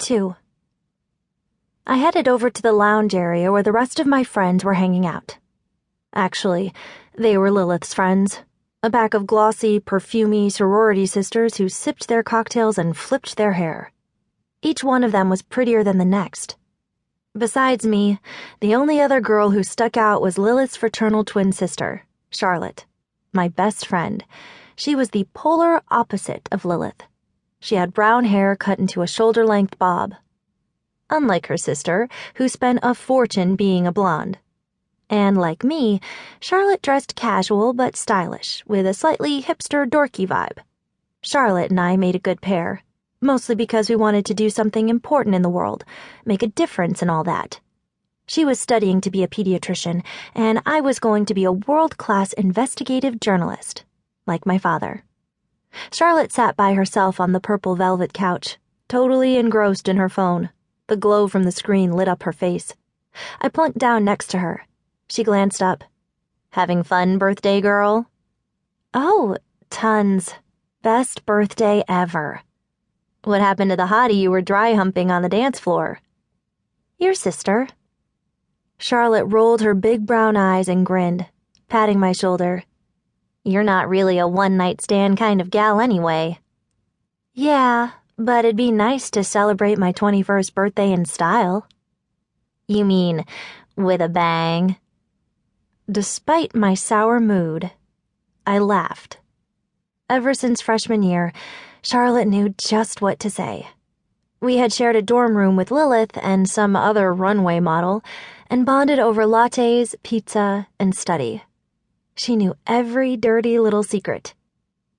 too. I headed over to the lounge area where the rest of my friends were hanging out. Actually, they were Lilith's friends, a pack of glossy, perfumey sorority sisters who sipped their cocktails and flipped their hair. Each one of them was prettier than the next. Besides me, the only other girl who stuck out was Lilith's fraternal twin sister, Charlotte, my best friend. She was the polar opposite of Lilith. She had brown hair cut into a shoulder-length bob. Unlike her sister, who spent a fortune being a blonde. And like me, Charlotte dressed casual but stylish, with a slightly hipster dorky vibe. Charlotte and I made a good pair, mostly because we wanted to do something important in the world, make a difference and all that. She was studying to be a pediatrician, and I was going to be a world-class investigative journalist, like my father. Charlotte sat by herself on the purple velvet couch, totally engrossed in her phone. The glow from the screen lit up her face. I plunked down next to her. She glanced up. "Having fun, birthday girl?" "Oh, tons. Best birthday ever." "What happened to the hottie you were dry humping on the dance floor?" "Your sister." Charlotte rolled her big brown eyes and grinned, patting my shoulder. "You're not really a one-night stand kind of gal anyway." "Yeah, but it'd be nice to celebrate my 21st birthday in style." "You mean with a bang?" Despite my sour mood, I laughed. Ever since freshman year, Charlotte knew just what to say. We had shared a dorm room with Lilith and some other runway model, and bonded over lattes, pizza, and study. She knew every dirty little secret.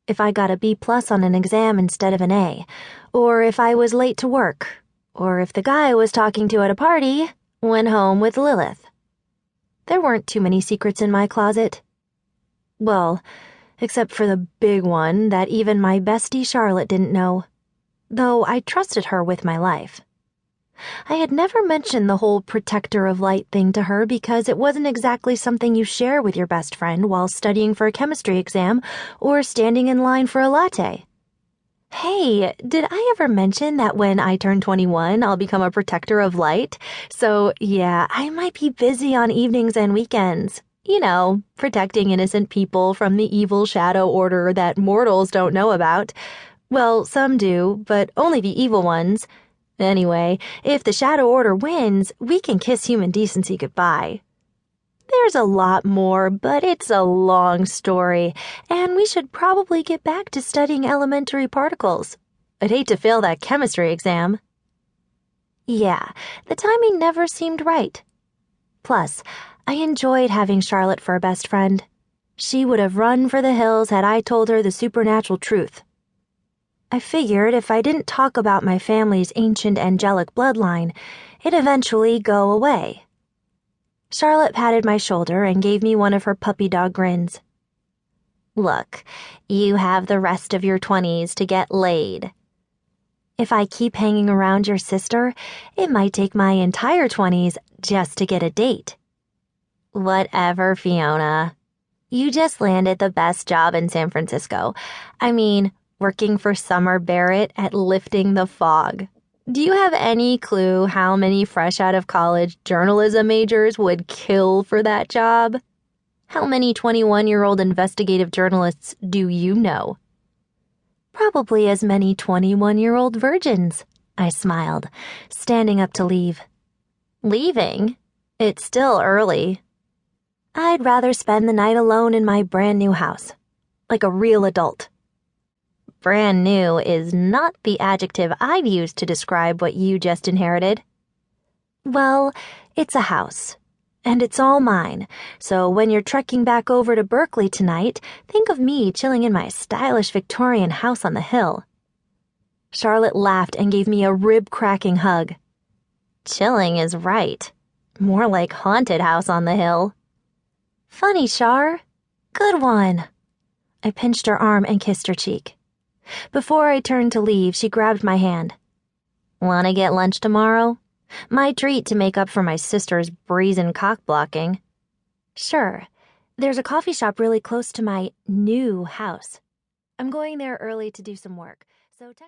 If I got a B+ on an exam instead of an A, or if I was late to work, or if the guy I was talking to at a party went home with Lilith. There weren't too many secrets in my closet. Well, except for the big one that even my bestie Charlotte didn't know, though I trusted her with my life. I had never mentioned the whole protector of light thing to her because it wasn't exactly something you share with your best friend while studying for a chemistry exam or standing in line for a latte. Hey, did I ever mention that when I turn 21, I'll become a protector of light? So, yeah, I might be busy on evenings and weekends. You know, protecting innocent people from the evil shadow order that mortals don't know about. Well, some do, but only the evil ones. Anyway, if the shadow order wins, we can kiss human decency goodbye. There's a lot more, but it's a long story, and we should probably get back to studying elementary particles. I'd hate to fail that chemistry exam. Yeah, the timing never seemed right. Plus, I enjoyed having Charlotte for a best friend. She would have run for the hills had I told her the supernatural truth. I figured if I didn't talk about my family's ancient angelic bloodline, it'd eventually go away. Charlotte patted my shoulder and gave me one of her puppy dog grins. "Look, you have the rest of your 20s to get laid." "If I keep hanging around your sister, it might take my entire 20s just to get a date." "Whatever, Fiona. You just landed the best job in San Francisco. I mean, working for Summer Barrett at Lifting the Fog. Do you have any clue how many fresh out of college journalism majors would kill for that job? How many 21-year-old investigative journalists do you know?" "Probably as many 21-year-old virgins," I smiled, standing up to leave. "Leaving? It's still early." "I'd rather spend the night alone in my brand new house, like a real adult." "Brand new is not the adjective I'd use to describe what you just inherited." "Well, it's a house, and it's all mine, so when you're trekking back over to Berkeley tonight, think of me chilling in my stylish Victorian house on the hill." Charlotte laughed and gave me a rib-cracking hug. "Chilling is right. More like haunted house on the hill." "Funny, Char. Good one." I pinched her arm and kissed her cheek. Before I turned to leave, she grabbed my hand. "Want to get lunch tomorrow? My treat to make up for my sister's brazen cock-blocking." "Sure. There's a coffee shop really close to my new house. I'm going there early to do some work, so text